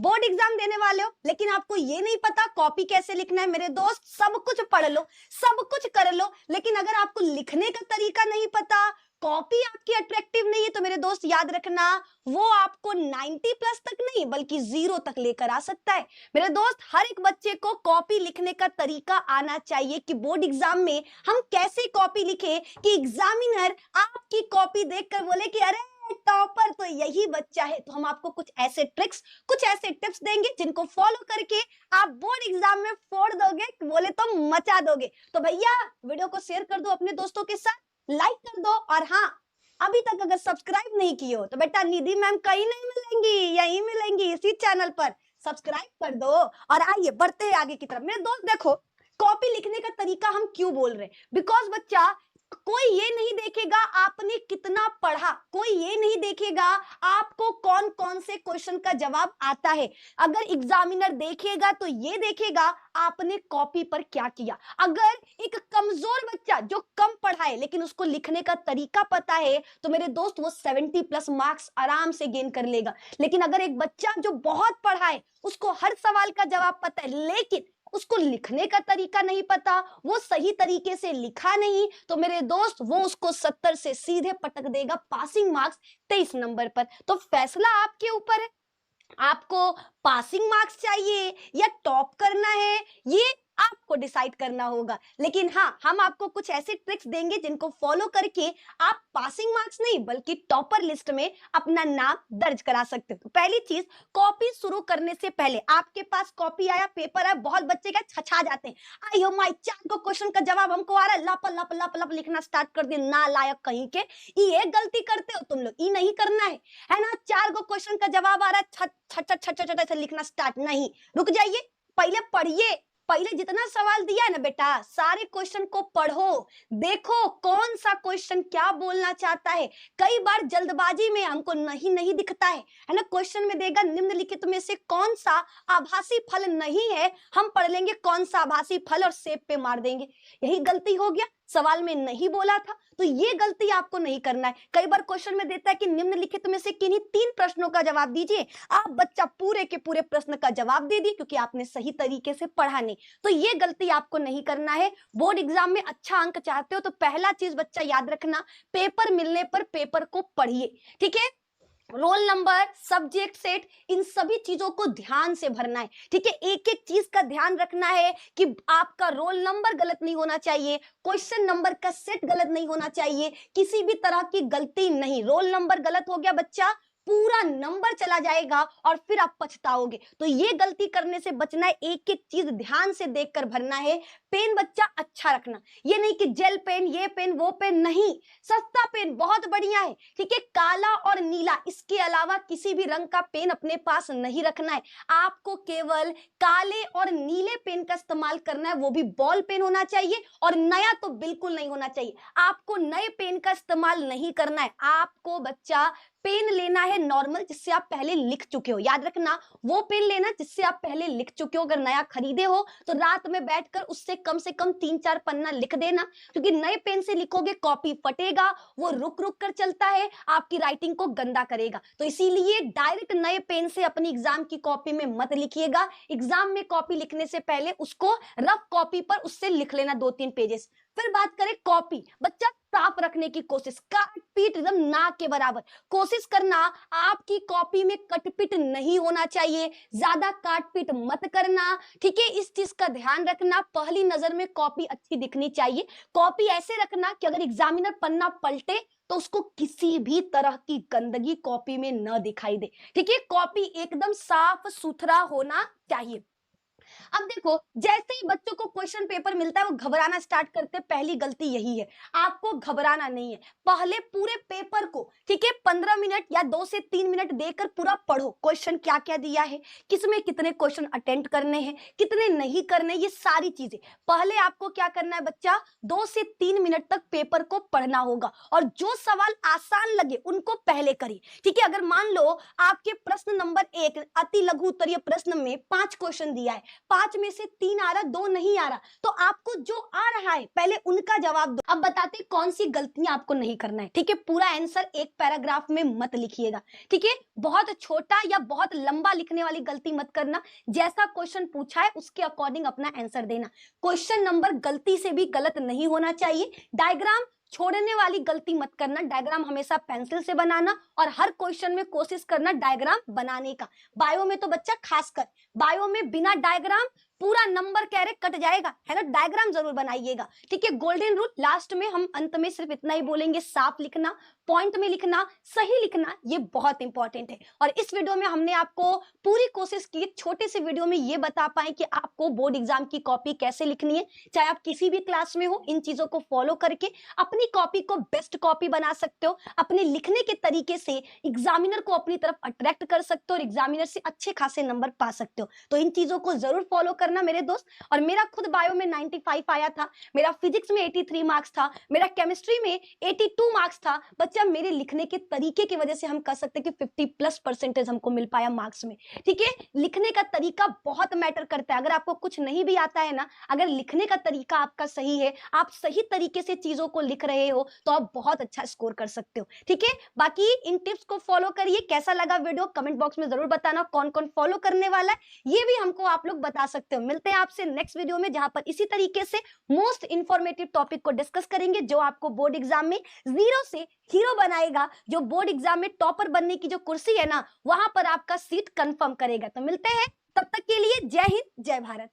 Board exam देने वाले हो लेकिन आपको ये नहीं पता कॉपी कैसे लिखना है। मेरे दोस्त, सब कुछ पढ़ लो, सब कुछ कर लो, लेकिन अगर आपको लिखने का तरीका नहीं पता, कॉपी आपकी अट्रैक्टिव नहीं है, तो मेरे दोस्त याद रखना, वो आपको 90 प्लस तक नहीं बल्कि 0 तक लेकर आ सकता है। मेरे दोस्त, हर एक बच्चे को कॉपी लिखने का तरीका आना चाहिए कि बोर्ड एग्जाम में हम कैसे कॉपी लिखे कि एग्जामिनर आपकी कॉपी देखकर बोले कि अरे टॉपर तो यही बच्चा है। तो हम आपको कुछ ऐसे ट्रिक्स, कुछ ऐसे टिप्स देंगे जिनको फॉलो करके आप बोर्ड एग्जाम में फोड़ दोगे, बोले तो मचा दोगे। तो भैया वीडियो को शेयर कर दो अपने दोस्तों के साथ, लाइक कर दो, और हाँ, अभी तक अगर सब्सक्राइब नहीं किए हो तो बेटा निधि मैम कहीं नहीं मिलेंगी, यहीं मिलेंगी इसी चैनल पर। सब्सक्राइब कर दो और आइए बढ़ते हैं आगे की तरफ। मेरे दोस्त देखो, कॉपी लिखने का तरीका हम क्यों बोल रहे हैं, बिकॉज बच्चा कोई ये नहीं देखेगा आपने कितना पढ़ा, कोई ये नहीं देखेगा आपको कौन कौन से क्वेश्चन का जवाब आता है। अगर एग्जामिनर देखेगा तो ये देखेगा आपने कॉपी पर क्या किया। अगर एक कमजोर बच्चा जो कम पढ़ा है लेकिन उसको लिखने का तरीका पता है तो मेरे दोस्त वो 70 प्लस मार्क्स आराम से गेन कर लेगा। लेकिन अगर एक बच्चा जो बहुत पढ़ा है, उसको हर सवाल का जवाब पता है लेकिन उसको लिखने का तरीका नहीं पता, वो सही तरीके से लिखा नहीं, तो मेरे दोस्त वो उसको 70 से सीधे पटक देगा पासिंग मार्क्स 23 नंबर पर। तो फैसला आपके ऊपर है, आपको पासिंग मार्क्स चाहिए या टॉप करना है, ये आपको डिसाइड करना होगा। लेकिन हाँ, हम आपको कुछ ऐसे ट्रिक्स देंगे जिनको फॉलो करके आप पासिंग मार्क्स नहीं बल्कि टॉपर लिस्ट में अपना नाम दर्ज करा सकते हो। तो पहली चीज, कॉपी शुरू करने से पहले आपके पास कॉपी आया, पेपर आया, बहुत बच्चे क्या छछा जाते हैं, आयो माय 4 को क्वेश्चन का जवाब हमको आ रहा है, लप लप लप लप लिखना स्टार्ट कर दिए, ना लायक कहीं के। ये गलती करते हो तुम लोग, ये नहीं करना है ना। 4 को क्वेश्चन का जवाब आ रहा है, छट छट छट छट ऐसे लिखना स्टार्ट नहीं, रुक जाइए, पहले पढ़िए। पहले जितना सवाल दिया है ना बेटा, सारे क्वेश्चन को पढ़ो, देखो कौन सा क्वेश्चन क्या बोलना चाहता है। कई बार जल्दबाजी में हमको नहीं नहीं दिखता है ना, क्वेश्चन में देगा निम्नलिखित में से कौन सा आभासी फल नहीं है, हम पढ़ लेंगे कौन सा आभासी फल और सेब पे मार देंगे। यही गलती हो गया, सवाल में नहीं बोला था, तो ये गलती आपको नहीं करना है। कई बार क्वेश्चन में देता है कि निम्नलिखित में से किन्हीं 3 प्रश्नों का जवाब दीजिए, आप बच्चा पूरे के पूरे प्रश्न का जवाब दे दिए क्योंकि आपने सही तरीके से पढ़ा नहीं। तो ये गलती आपको नहीं करना है। बोर्ड एग्जाम में अच्छा अंक चाहते हो तो पहला चीज बच्चा याद रखना, पेपर मिलने पर पेपर को पढ़िए, ठीक है। रोल नंबर, सब्जेक्ट सेट, इन सभी चीजों को ध्यान से भरना है, ठीक है। एक एक चीज का ध्यान रखना है कि आपका रोल नंबर गलत नहीं होना चाहिए, क्वेश्चन नंबर का सेट गलत नहीं होना चाहिए, किसी भी तरह की गलती नहीं। रोल नंबर गलत हो गया बच्चा, पूरा नंबर चला जाएगा और फिर आप पछताओगे। तो ये गलती करने से बचना है, एक एक चीज ध्यान से देखकर भरना है। पेन बच्चा अच्छा रखना, ये नहीं कि जेल पेन, ये पेन, वो पेन नहीं, सस्ता पेन बहुत बढ़िया है, ठीक है। काला और नीला, इसके अलावा किसी भी रंग का पेन अपने पास नहीं रखना है। आपको केवल काले और नीले पेन का इस्तेमाल करना है, वो भी बॉल पेन होना चाहिए, और नया तो बिल्कुल नहीं होना चाहिए। आपको नए पेन का इस्तेमाल नहीं करना है, आपको बच्चा पेन लेना है नॉर्मल, जिससे आप पहले लिख चुके हो। याद रखना, वो पेन लेना जिससे आप पहले लिख चुके हो। अगर नया खरीदे हो तो रात में बैठकर उससे कम से कम 3-4 पन्ना लिख देना, क्योंकि नए पेन से लिखोगे कॉपी फटेगा, वो रुक रुक कर चलता है, आपकी राइटिंग को गंदा करेगा। तो इसीलिए डायरेक्ट नए पेन से अपनी एग्जाम की कॉपी में मत लिखिएगा। एग्जाम में कॉपी लिखने से पहले उसको रफ कॉपी पर उससे लिख लेना 2-3 पेजेस। फिर बात करें कॉपी, बच्चा साफ रखने की कोशिश, काट पीट एकदम ना के बराबर कोशिश करना। आपकी कॉपी में कटपीट नहीं होना चाहिए, ज्यादा काट पीट मत करना, ठीक है। इस चीज का ध्यान रखना, पहली नजर में कॉपी अच्छी दिखनी चाहिए। कॉपी ऐसे रखना कि अगर एग्जामिनर पन्ना पलटे तो उसको किसी भी तरह की गंदगी कॉपी में न दिखाई दे, ठीक है। कॉपी एकदम साफ सुथरा होना चाहिए। अब देखो, जैसे ही बच्चों को क्वेश्चन पेपर मिलता है वो घबराना स्टार्ट करते हैं, पहली गलती यही है। आपको घबराना नहीं है, पहले पूरे पेपर को, ठीक है, 15 मिनट या 2 से 3 मिनट देकर पूरा पढ़ो। क्वेश्चन क्या क्या दिया है, किसमें कितने क्वेश्चन अटेम्प्ट करने हैं, कितने नहीं करने, ये सारी चीजें पहले आपको क्या करना है बच्चा, 2 से 3 मिनट तक पेपर को पढ़ना होगा, और जो सवाल आसान लगे उनको पहले करिए, ठीक है। अगर मान लो आपके प्रश्न नंबर 1 अति लघु उत्तरीय प्रश्न में 5 क्वेश्चन दिया है, 5 में से 3 आ रहा, 2 नहीं आ रहा, तो आपको जो आ रहा है पहले उनका जवाब दो। अब बताते कौन सी गलतियां आपको नहीं करना है, ठीक है। पूरा आंसर एक पैराग्राफ में मत लिखिएगा, ठीक है। बहुत छोटा या बहुत लंबा लिखने वाली गलती मत करना। जैसा क्वेश्चन पूछा है उसके अकॉर्डिंग अपना आंसर देना। क्वेश्चन नंबर गलती से भी गलत नहीं होना चाहिए। डायग्राम छोड़ने वाली गलती मत करना। डायग्राम हमेशा पेंसिल से बनाना और हर क्वेश्चन में कोशिश करना डायग्राम बनाने का। बायो में तो बच्चा खासकर, बायो में बिना डायग्राम पूरा नंबर कह रहे कट जाएगा, है ना। डायग्राम जरूर बनाइएगा, ठीक है। गोल्डन रूल लास्ट में हम अंत में सिर्फ इतना ही बोलेंगे, साफ लिखना, पॉइंट में लिखना, सही लिखना, ये बहुत इंपॉर्टेंट है। और इस वीडियो में हमने आपको पूरी कोशिश की छोटे से वीडियो में ये बता पाए कि आपको बोर्ड एग्जाम की कॉपी कैसे लिखनी है। चाहे आप किसी भी क्लास में हो, इन चीजों को फॉलो करके अपनी कॉपी को बेस्ट कॉपी बना सकते हो। अपने लिखने के तरीके से एग्जामिनर को अपनी तरफ अट्रैक्ट कर सकते हो और एग्जामिनर से अच्छे खासे नंबर पा सकते हो। तो इन चीजों को जरूर फॉलो करना मेरे दोस्त। और मेरा खुद बायो में 95 आया था, मेरा फिजिक्स में 83 मार्क्स था, मेरा केमिस्ट्री में 82 मार्क्स था। बच्चा मेरे लिखने के तरीके की वजह से हम कह सकते हैं कि 50+ % हमको मिल पाया मार्क्स में, ठीक है। लिखने का तरीका बहुत मैटर करता है। अगर आपको कुछ नहीं भी आता है ना, अगर लिखने का तरीका आपका सही है, आप सही तरीके से चीजों को लिख रहे हो, तो आप बहुत अच्छा स्कोर कर सकते हो, ठीक है। बाकी इन टिप्स को फॉलो करिए। कैसा लगा वीडियो कमेंट बॉक्स में जरूर बताना। कौन कौन फॉलो करने वाला है ये भी हमको आप लोग बता सकते हो। मिलते हैं आपसे नेक्स्ट वीडियो में, जहां पर इसी तरीके से मोस्ट इंफॉर्मेटिव टॉपिक को डिस्कस करेंगे, जो आपको बोर्ड एग्जाम में जीरो से हीरो बनाएगा, जो बोर्ड एग्जाम में टॉपर बनने की जो कुर्सी है ना, वहां पर आपका सीट कंफर्म करेगा। तो मिलते हैं, तब तक के लिए जय हिंद, जय भारत।